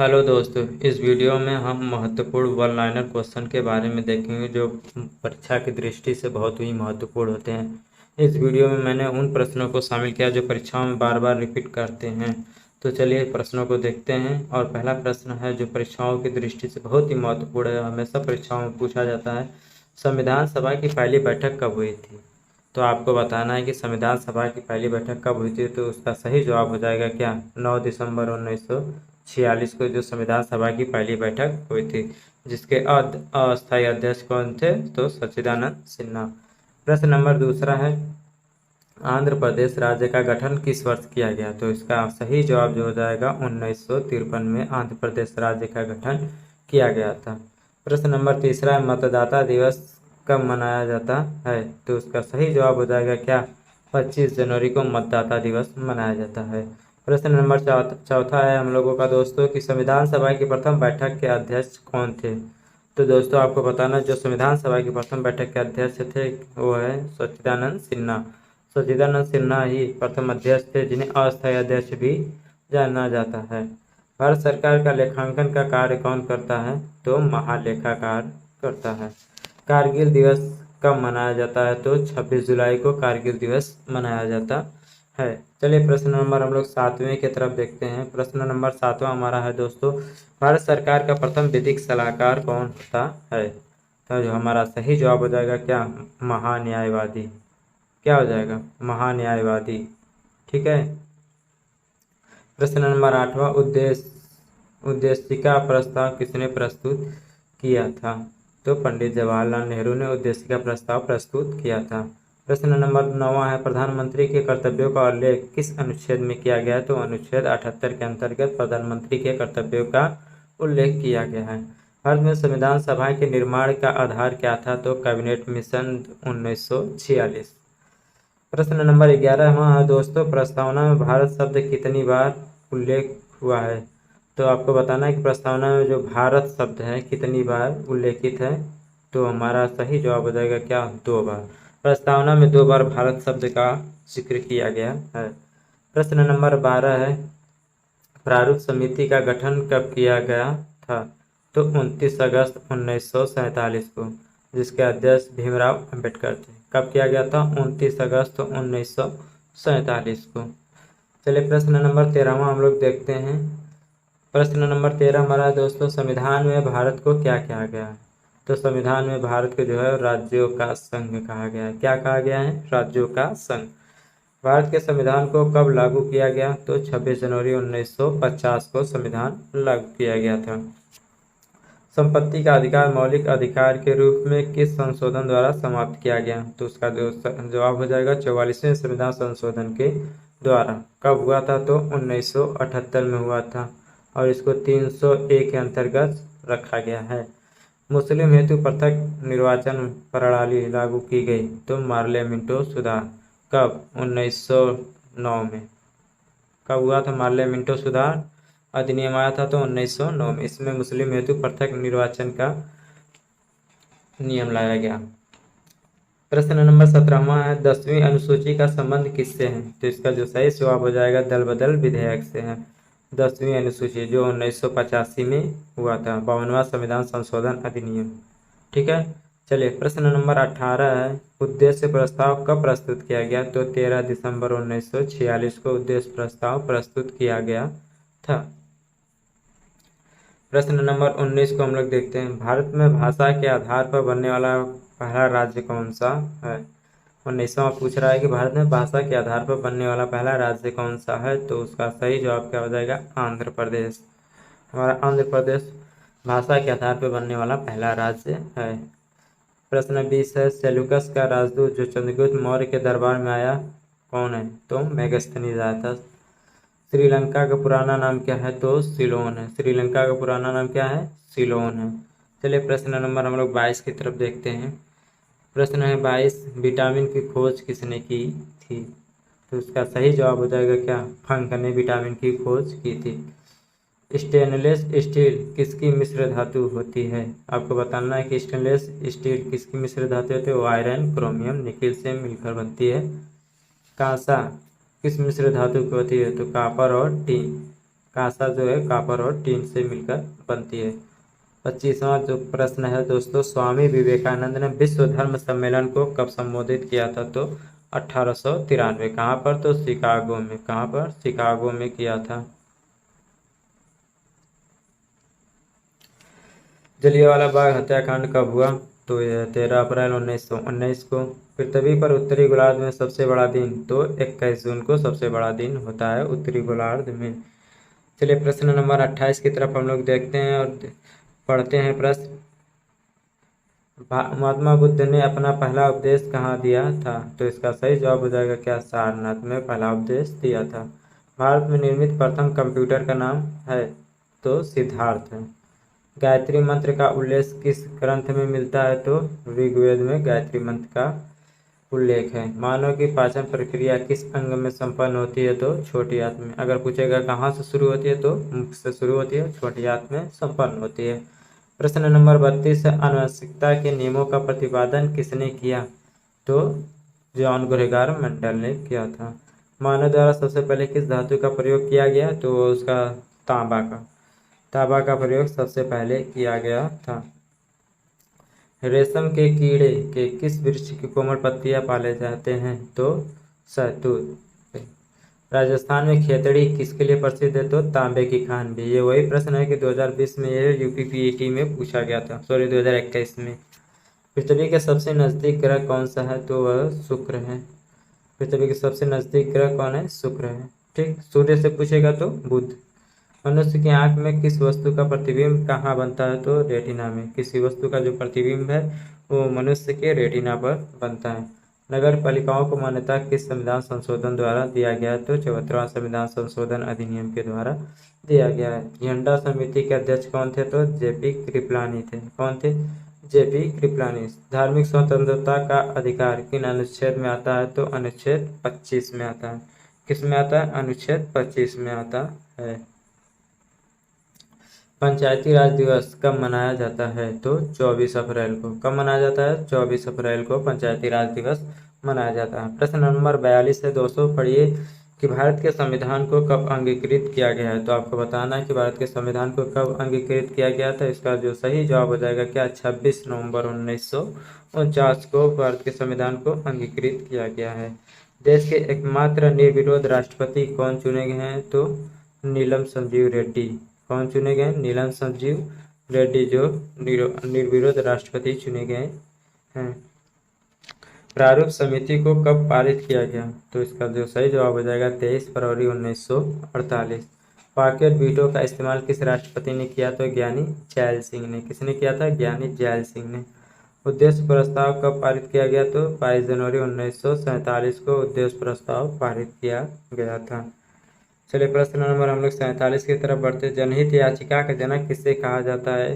Hello दोस्तों, इस video में हम महत्वपूर्ण वन लाइनर क्वेश्चन के बारे में देखेंगे जो परीक्षा की दृष्टि से बहुत ही महत्वपूर्ण होते हैं। इस वीडियो में मैंने उन प्रश्नों को शामिल किया जो परीक्षाओं में बार बार रिपीट करते हैं। तो चलिए प्रश्नों को देखते हैं। और पहला प्रश्न है जो परीक्षाओं की दृष्टि से बहुत ही महत्वपूर्ण है, हमेशा परीक्षाओं में पूछा जाता है। संविधान सभा की पहली बैठक कब हुई थी? तो आपको बताना है कि संविधान सभा की पहली बैठक कब हुई थी। तो उसका सही जवाब हो जाएगा क्या? 9 दिसंबर 1946 को जो संविधान सभा की पहली बैठक हुई थी, जिसके अस्थायी अध्यक्ष कौन थे? तो सच्चिदानंद सिन्हा। प्रश्न नंबर दूसरा है, आंध्र प्रदेश राज्य का गठन किस वर्ष किया गया? तो इसका सही जवाब जो हो जाएगा 1953 में आंध्र प्रदेश राज्य का गठन किया गया था। प्रश्न नंबर तीसरा है, मतदाता दिवस कब मनाया जाता है? तो उसका सही जवाब हो जाएगा क्या? 25 जनवरी को मतदाता दिवस मनाया जाता है। प्रश्न नंबर चौथा है हम लोगों का दोस्तों कि संविधान सभा की प्रथम बैठक के अध्यक्ष कौन थे? तो दोस्तों आपको बताना, जो संविधान सभा की प्रथम बैठक के अध्यक्ष थे वो है सच्चिदानंद सिन्हा। सच्चिदानंद सिन्हा ही प्रथम अध्यक्ष थे, जिन्हें अस्थायी अध्यक्ष भी जाना जाता है। भारत सरकार का लेखांकन का कार्य कौन करता है? तो महालेखाकार करता है। कारगिल दिवस कब मनाया जाता है? तो 26 जुलाई को कारगिल दिवस मनाया जाता है। चलिए प्रश्न नंबर हम लोग 7वें की तरफ देखते हैं। प्रश्न नंबर 7वां हमारा है दोस्तों, भारत सरकार का प्रथम विधिक सलाहकार कौन होता है? तो जो हमारा सही जवाब हो जाएगा क्या? महान्यायवादी। क्या हो जाएगा? महान्यायवादी। ठीक है। प्रश्न नंबर 8वां, उद्देशिका प्रस्ताव किसने प्रस्तुत किया था? तो पंडित जवाहरलाल नेहरू ने उद्देशिका प्रस्ताव प्रस्तुत किया था। प्रश्न नंबर 9वां है, प्रधानमंत्री के कर्तव्यों का उल्लेख किस अनुच्छेद में किया गया है? तो अनुच्छेद 78 के अंतर्गत प्रधानमंत्री के कर्तव्यों का उल्लेख किया गया है। भारत में संविधान सभा के निर्माण का आधार क्या था? तो कैबिनेट मिशन 1946। प्रश्न नंबर 11वां है दोस्तों, प्रस्तावना में भारत शब्द कितनी बार उल्लेख हुआ है? तो आपको बताना है कि प्रस्तावना में जो भारत शब्द है कितनी बार उल्लेखित है? तो हमारा सही जवाब हो जाएगा क्या? 2 बार। प्रस्तावना में 2 बार भारत शब्द का जिक्र किया गया है। प्रश्न नंबर 12 है, प्रारूप समिति का गठन कब किया गया था? तो 29 अगस्त 1947 को, जिसके अध्यक्ष भीमराव अंबेडकर थे। कब किया गया था? 29 अगस्त 1947 को। चलिए प्रश्न नंबर 13वां हम लोग देखते हैं। प्रश्न नंबर 13 हमारा दोस्तों, संविधान में भारत को क्या कहा गया है? तो संविधान में भारत को जो है राज्यों का संघ कहा गया है। क्या कहा गया है? राज्यों का संघ। भारत के संविधान को कब लागू किया गया? तो 26 जनवरी 1950 को संविधान लागू किया गया था। संपत्ति का अधिकार मौलिक अधिकार के रूप में किस संशोधन द्वारा समाप्त किया गया? तो उसका जवाब हो जाएगा 44वें संविधान संशोधन के द्वारा। कब हुआ था? तो 1978 में हुआ था और इसको 301 के अंतर्गत रखा गया है। मुस्लिम हेतु पृथक निर्वाचन प्रणाली लागू की गई। तो मार्ले मिंटो सुधार। कब? 1909 में। कब हुआ था मार्ले मिंटो सुधार अधिनियम आया था? तो 1909 में। इसमें मुस्लिम हेतु पृथक निर्वाचन का नियम लाया गया। प्रश्न नंबर 17वां है, 10वीं अनुसूची का संबंध किससे है? तो इसका जो सही जवाब हो जाएगा दल बदल विधेयक से है। 10वीं अनुसूची जो 1985 में हुआ था, 52वां संविधान संशोधन अधिनियम। ठीक है। चलिए प्रश्न नंबर 18 है, उद्देश्य प्रस्ताव कब प्रस्तुत किया गया? तो 13 दिसंबर 1946 को उद्देश्य प्रस्ताव प्रस्तुत किया गया था। प्रश्न नंबर 19 को हम लोग देखते हैं, भारत में भाषा के आधार पर बनने वाला पहला राज्य कौन सा है? 19वां पूछ रहा है कि भारत में भाषा के आधार पर बनने वाला पहला राज्य कौन सा है? तो उसका सही जवाब क्या हो जाएगा? आंध्र प्रदेश। हमारा आंध्र प्रदेश भाषा के आधार पर बनने वाला पहला राज्य है। प्रश्न 20 है, सेल्यूकस का राजदूत जो चंद्रगुप्त मौर्य के दरबार में आया कौन है? तो मेगस्थनीज आया था। श्रीलंका का पुराना नाम क्या है? तो सिलोन है। श्रीलंका का पुराना नाम क्या है? सिलोन है। चलिए प्रश्न नंबर हम लोग 22 की तरफ देखते हैं। प्रश्न है 22, विटामिन की खोज किसने की थी? तो उसका सही जवाब हो जाएगा क्या? फंक ने विटामिन की खोज की थी। स्टेनलेस स्टील किसकी मिश्र धातु होती है? आपको बताना है कि स्टेनलेस स्टील किसकी मिश्र धातु होती है? वो आयरन क्रोमियम निकिल से मिलकर बनती है। कांसा किस मिश्र धातु की होती है? तो कॉपर और टी। कांसा जो है कॉपर और टीन से मिलकर बनती है। 25वां जो प्रश्न है दोस्तों, स्वामी विवेकानंद ने विश्व धर्म सम्मेलन को कब संबोधित किया था? तो 1893। कहाँ पर? तो शिकागो में। कहाँ पर? शिकागो में किया था। जलियांवाला बाग हत्याकांड कब हुआ? तो यह 13 अप्रैल 1919 को। पृथ्वी पर उत्तरी गोलार्ध में सबसे बड़ा दिन? तो 21 जून को सबसे बड़ा दिन होता है उत्तरी गोलार्ध में। चलिए प्रश्न नंबर 28 की तरफ हम लोग देखते हैं और पढ़ते हैं प्रश्न। महात्मा बुद्ध ने अपना पहला उपदेश कहाँ दिया था? तो इसका सही जवाब हो जाएगा क्या? सारनाथ में पहला उपदेश दिया था। भारत में निर्मित प्रथम कंप्यूटर का नाम है? तो सिद्धार्थ है। गायत्री मंत्र का उल्लेख किस ग्रंथ में मिलता है? तो ऋग्वेद में गायत्री मंत्र का उल्लेख है। मानव की पाचन प्रक्रिया किस अंग में संपन्न होती है? तो छोटी आंत में। अगर पूछेगा कहाँ से शुरू होती है? तो मुख से शुरू होती है, छोटी आंत में संपन्न होती है। प्रश्न नंबर 32 है, आनुवंशिकता के नियमों का प्रतिपादन किसने किया? तो जॉन ग्रेगर मेंडल ने किया था। मानव द्वारा सबसे पहले किस धातु का प्रयोग किया गया? तो उसका तांबा का प्रयोग सबसे पहले किया गया था। रेशम के कीड़े के किस वृक्ष की कोमल पत्तियां पाले जाते हैं? तो शहतूत। राजस्थान में खेतड़ी किसके लिए प्रसिद्ध है? तो तांबे की खान भी। ये वही प्रश्न है कि 2020 में ये यूपीपीईटी में पूछा गया था, सॉरी 2021 में। पृथ्वी के सबसे नजदीक ग्रह कौन सा है? तो वह शुक्र है। पृथ्वी के सबसे नजदीक ग्रह कौन है? शुक्र है। ठीक, सूर्य से पूछेगा तो बुध। मनुष्य की आंख में किस वस्तु का प्रतिबिंब कहाँ बनता है? तो रेटिना में। किसी वस्तु का जो प्रतिबिंब है वो मनुष्य के रेटिना पर बनता है। नगर पालिकाओं को मान्यता किस संविधान संशोधन द्वारा दिया गया है? तो 74वां संविधान संशोधन अधिनियम के द्वारा दिया गया है। झंडा समिति के अध्यक्ष कौन थे? तो जेपी कृपलानी थे। कौन थे? जेपी कृपलानी। धार्मिक स्वतंत्रता का अधिकार किन अनुच्छेद में आता है? तो अनुच्छेद 25 में आता है। किस में आता है? अनुच्छेद 25 में आता है। पंचायती राज दिवस कब मनाया जाता है? तो 24 अप्रैल को। कब मनाया जाता है? 24 अप्रैल को पंचायती राज दिवस मनाया जाता है। प्रश्न नंबर 42 है दोस्तों, पढ़िए कि भारत के संविधान को कब अंगीकृत किया गया है? तो आपको बताना है कि भारत के संविधान को कब अंगीकृत किया गया था। इसका जो सही जवाब हो जाएगा क्या? 26 नवंबर 1949 को भारत के संविधान को अंगीकृत किया गया है। देश के एकमात्र निर्विरोध राष्ट्रपति कौन चुने गए हैं? तो नीलम संजीव रेड्डी। कौन चुने गए? नीलम संजीव रेड्डी जो निर्विरोध राष्ट्रपति चुने गए हैं। प्रारूप समिति को कब पारित किया गया? तो इसका जो सही जवाब हो जाएगा 23 फरवरी 1948। पॉकेट वीटो का इस्तेमाल किस राष्ट्रपति ने किया? तो ज्ञानी जैल सिंह ने। किसने किया था? ज्ञानी जैल सिंह ने। उद्देश्य प्रस्ताव कब पारित किया गया? तो 22 जनवरी 1947 को उद्देश्य प्रस्ताव पारित किया गया था। चलिए प्रश्न नंबर हम लोग 47 की तरफ बढ़ते। जनहित याचिका का जनक किसे कहा जाता है?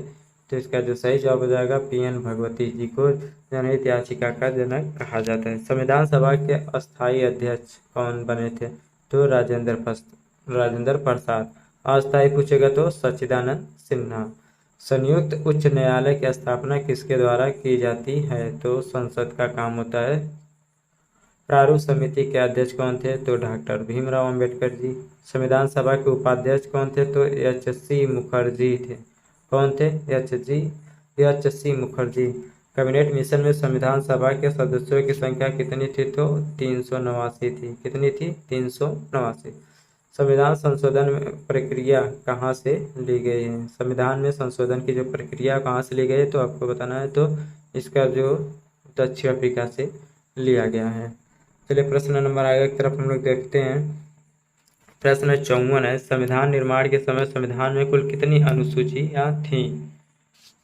तो इसका जो सही जवाब हो जाएगा PN भगवती जी को जनहित याचिका का जनक कहा जाता है। संविधान सभा के अस्थायी अध्यक्ष कौन बने थे? तो राजेंद्र प्रसाद। अस्थायी पूछेगा तो सच्चिदानंद सिन्हा। संयुक्त उच्च न्यायालय की स्थापना किसके द्वारा की जाती है? तो संसद का काम होता है। प्रारूप समिति के अध्यक्ष कौन थे? तो डॉक्टर भीमराव अंबेडकर जी। संविधान सभा के उपाध्यक्ष कौन थे? तो HC मुखर्जी थे। कौन थे? HC मुखर्जी। कैबिनेट मिशन में संविधान सभा के सदस्यों की संख्या कितनी थी? तो 389 थी। कितनी थी? 389। संविधान संशोधन में प्रक्रिया कहाँ से ली गई है? संविधान में संशोधन की जो प्रक्रिया कहाँ से ली गई है तो आपको बताना है। तो इसका जो दक्षिण अफ्रीका से लिया गया है। चलिए प्रश्न नंबर आगे की तरफ हम लोग देखते हैं। प्रश्न 54 है, संविधान निर्माण के समय संविधान में कुल कितनी अनुसूचियां थी?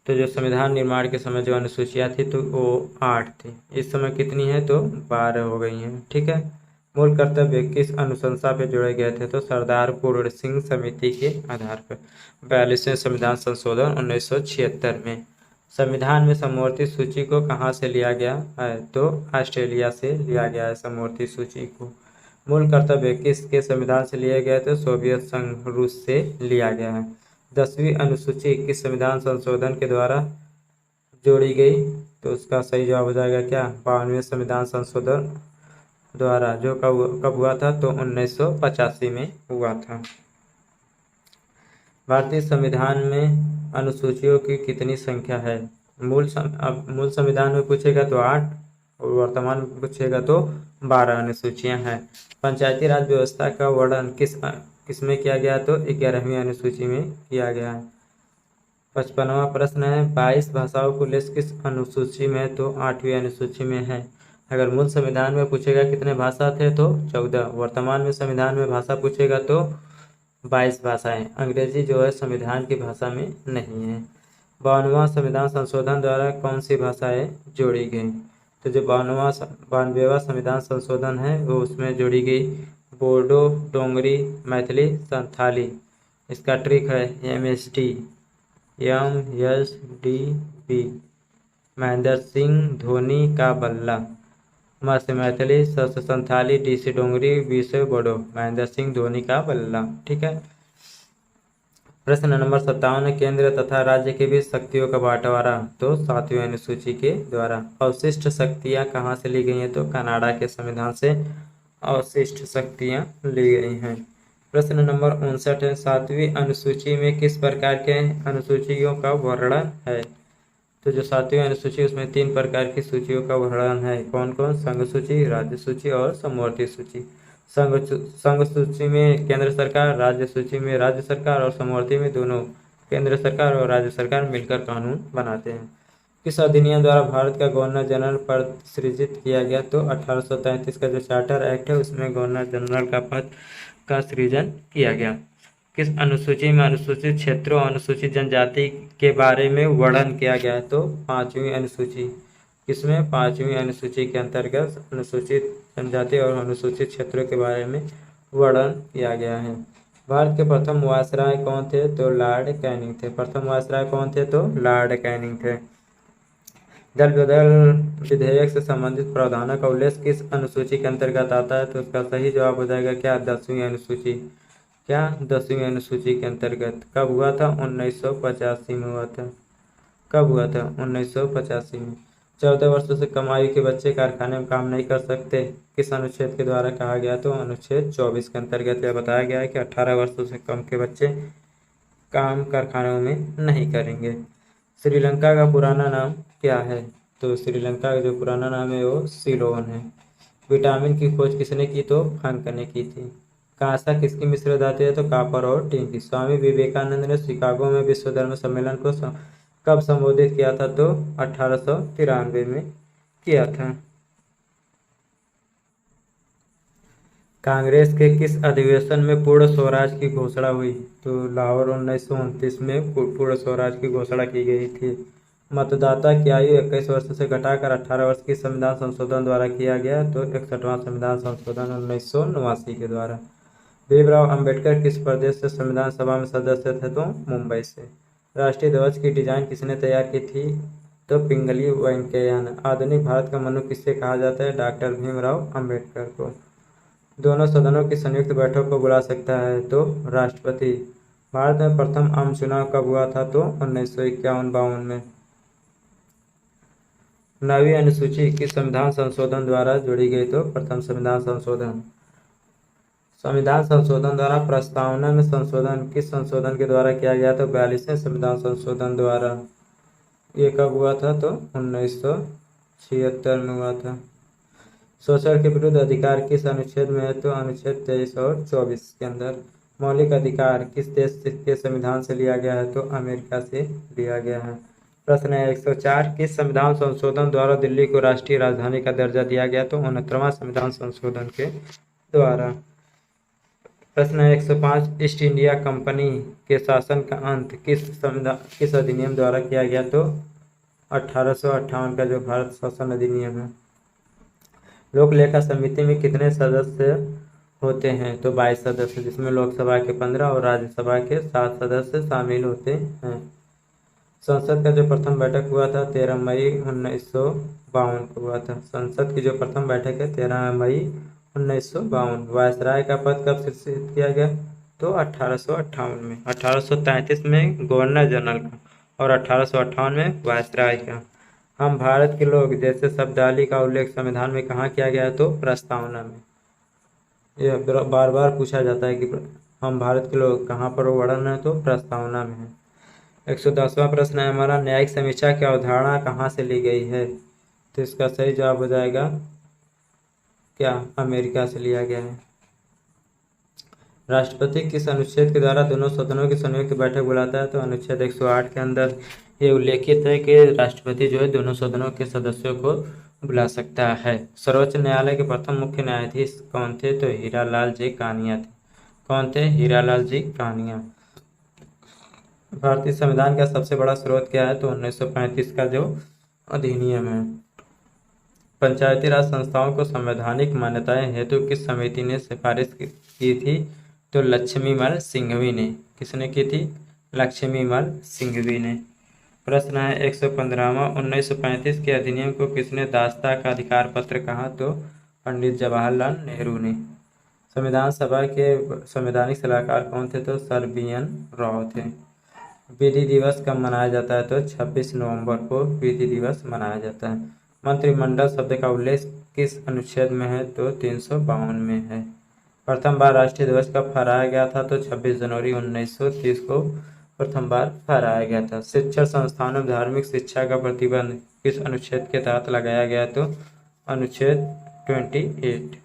तो जो संविधान निर्माण के समय जो अनुसूचियां थी तो वो 8 थी। इस समय कितनी है? तो 12 हो गई हैं। ठीक है। मूल कर्तव्य किस अनुशंसा पे जोड़े गए थे? तो सरदार पूर्ण सिंह समिति के आधार पर। 42वें संविधान संशोधन 1976 में। संविधान में समवर्ती सूची को कहाँ से लिया गया है? तो ऑस्ट्रेलिया से लिया गया है समवर्ती सूची को। मूल कर्तव्य किसके संविधान से लिए गए थे? सोवियत संघ रूस से लिया गया है। 10वीं अनुसूची किस संविधान संशोधन के द्वारा जोड़ी गई? तो उसका सही जवाब हो जाएगा क्या? 52वें संविधान संशोधन द्वारा, जो कब हुआ था? तो 1985 में हुआ था। भारतीय संविधान में अनुसूचियों की कितनी संख्या है? अब मूल संविधान में पूछेगा तो 8 और वर्तमान में पूछेगा तो 12 अनुसूचियां हैं। पंचायती राज व्यवस्था का वर्णन किसमें किया गया? तो 11वीं अनुसूची में किया गया है। 55वां प्रश्न है, 22 भाषाओं को लेस किस अनुसूची में? तो 8वीं अनुसूची में है। अगर मूल संविधान में पूछेगा कितने भाषा थे तो 14। वर्तमान में संविधान में भाषा पूछेगा तो 22 भाषाएं। अंग्रेजी जो है संविधान की भाषा में नहीं है। 52वां संविधान संशोधन द्वारा कौन सी भाषाएं जोड़ी गई? तो जो 92वां संविधान संशोधन है वो उसमें जोड़ी गई बोडो, डोंगरी, मैथिली, संथाली। इसका ट्रिक है MSD, MSDB। महेंद्र सिंह धोनी का बल्ला। से मैथिली, से संथाली, D से डोंगरी, B से बोडो। महेंद्र सिंह धोनी का बल्ला। ठीक है। प्रश्न नंबर 57, केंद्र तथा राज्य के बीच शक्तियों का बंटवारा? तो 7वीं अनुसूची के द्वारा। अवशिष्ट शक्तियां कहाँ से ली गई हैं? तो कनाडा के संविधान से अवशिष्ट शक्तियां ली गई हैं। प्रश्न नंबर 59 है, 7वीं अनुसूची में किस प्रकार के अनुसूचियों का वर्णन है? तो जो 7वीं अनुसूची उसमें 3 प्रकार की सूचियों का वर्णन है। कौन कौन? संघ सूची, राज्य सूची और समवर्ती सूची। संघ सूची में केंद्र सरकार, राज्य सूची में राज्य सरकार और समवर्ती में दोनों केंद्र सरकार और राज्य सरकार मिलकर कानून बनाते हैं। किस अधिनियम द्वारा भारत का गवर्नर जनरल पद सृजित किया गया? तो 1833 का जो चार्टर एक्ट है उसमें गवर्नर जनरल का पद का सृजन किया गया। किस अनुसूची में अनुसूचित क्षेत्रों और अनुसूचित जनजाति के बारे में वर्णन किया गया है? तो 5वीं अनुसूची। किसमें? 5वीं अनुसूची के अंतर्गत अनुसूचित जनजाति और अनुसूचित क्षेत्रों के बारे में वर्णन किया गया है। भारत के प्रथम वायसराय कौन थे? तो लॉर्ड कैनिंग थे। प्रथम वायसराय कौन थे? तो लॉर्ड कैनिंग थे। दल बदल विधेयक से संबंधित प्रावधानों का उल्लेख किस अनुसूची के अंतर्गत आता है? तो उसका सही जवाब हो जाएगा क्या? 10वीं अनुसूची। क्या? 10वीं अनुसूची के अंतर्गत। कब हुआ था? 1985 में हुआ था। कब हुआ था? 1985 में। 14 वर्षों से कम आयु के बच्चे कारखाने में काम नहीं कर सकते, किस अनुच्छेद के द्वारा कहा गया? तो अनुच्छेद 24 के अंतर्गत यह बताया गया है कि 18 वर्षों से कम के बच्चे काम कारखानों में नहीं करेंगे। श्रीलंका का पुराना नाम क्या है? तो श्रीलंका का जो पुराना नाम है वो सिलोन है। विटामिन की खोज किसने की? तो फ्रांक ने की थी। कांसा किसकी मिश्र धातु है? तो कॉपर और टिन की। स्वामी विवेकानंद ने शिकागो में विश्व धर्म सम्मेलन को कब संबोधित किया था? तो 1893 में किया था। कांग्रेस के किस अधिवेशन में पूर्ण स्वराज की घोषणा हुई? तो लाहौर 1929 में पूर्ण स्वराज की घोषणा की गई थी। मतदाता की आयु 21 वर्ष से घटाकर 18 वर्ष की संविधान संशोधन द्वारा किया गया। तो 61वां संविधान संशोधन 1989 के द्वारा। भीमराव अंबेडकर किस प्रदेश से संविधान सभा में सदस्य थे? तो मुंबई से। राष्ट्रीय ध्वज की डिजाइन किसने तैयार की थी? तो पिंगली वेंकैया ने। आधुनिक भारत का मनु किससे कहा जाता है? डॉक्टर भीमराव अंबेडकर को। दोनों सदनों की संयुक्त बैठक को बुला सकता है? तो राष्ट्रपति। भारत में प्रथम आम चुनाव कब हुआ था? तो 1951-52 में। 9वीं अनुसूची किस संविधान संशोधन द्वारा जोड़ी गई? तो प्रथम संविधान संशोधन। संविधान संशोधन द्वारा प्रस्तावना में संशोधन किस संशोधन के द्वारा किया गया? तो 42वें संविधान संशोधन द्वारा। ये कब हुआ था? तो 1976 में हुआ था। शोषण के विरुद्ध अधिकार किस अनुच्छेद में है? तो अनुच्छेद 23 और 24 के अंदर। मौलिक अधिकार किस देश के संविधान से लिया गया है? तो अमेरिका से लिया गया है। प्रश्न है 104, किस संविधान संशोधन द्वारा दिल्ली को राष्ट्रीय राजधानी का दर्जा दिया गया? तो 69वां संविधान संशोधन के द्वारा। प्रश्न है 105, ईस्ट इंडिया कंपनी के शासन का अंत किस अधिनियम द्वारा किया गया? तो 1858 का जो भारत शासन अधिनियम है। लोक लेखा समिति में कितने सदस्य होते हैं? तो 22 सदस्य, जिसमें लोकसभा के 15 और राज्यसभा के 7 सदस्य शामिल होते हैं। संसद का जो प्रथम बैठक हुआ था 13 मई 1952 को हुआ था। संसद की जो प्रथम बैठक है 13 मई 1952। वायसराय का पद कब सृजित किया गया? तो 1858 में। 1833 में गवर्नर जनरल का और 1858 में वायसराय का। हम भारत के लोग जैसे शब्दावली का उल्लेख संविधान में कहाँ किया गया है? तो प्रस्तावना में। यह बार बार पूछा जाता है कि हम भारत के लोग कहाँ पर वर्णन है, तो प्रस्तावना में है। 110वां प्रश्न है हमारा, न्यायिक समीक्षा की अवधारणा कहाँ से ली गई है? तो इसका सही जवाब हो जाएगा क्या, अमेरिका से लिया गया है। राष्ट्रपति किस अनुच्छेद के द्वारा दोनों सदनों की संयुक्त बैठक बुलाता है? तो अनुच्छेद 108 के अंदर ये उल्लेखित है कि राष्ट्रपति जो है दोनों सदनों के सदस्यों को बुला सकता है। सर्वोच्च न्यायालय के प्रथम मुख्य न्यायाधीश कौन थे? तो हीरालाल जी कानिया थे। कौन थे? हीरालाल जी कानिया। भारतीय संविधान का सबसे बड़ा स्रोत क्या है? तो 1935 का जो अधिनियम है। पंचायती राज संस्थाओं को संवैधानिक मान्यताएं हेतु किस समिति ने सिफारिश की थी? तो लक्ष्मीमल सिंघवी ने। किसने की थी? लक्ष्मीमल सिंघवी ने। प्रश्न है 115वां, 1935 के अधिनियम को किसने दासता का अधिकार पत्र कहा? तो पंडित जवाहरलाल नेहरू ने। संविधान सभा के संवैधानिक सलाहकार कौन थे? तो सर BN राव थे। विधि दिवस कब मनाया जाता है? तो 26 नवंबर को विधि दिवस मनाया जाता है। मंत्रिमंडल शब्द का उल्लेख किस अनुच्छेद में है? तो 352 में है। प्रथम बार राष्ट्रीय ध्वज कब फहराया गया था? तो 26 जनवरी 1930 को प्रथम बार फहराया गया था। शिक्षण संस्थानों में धार्मिक शिक्षा का प्रतिबंध किस अनुच्छेद के तहत लगाया गया? तो अनुच्छेद 28।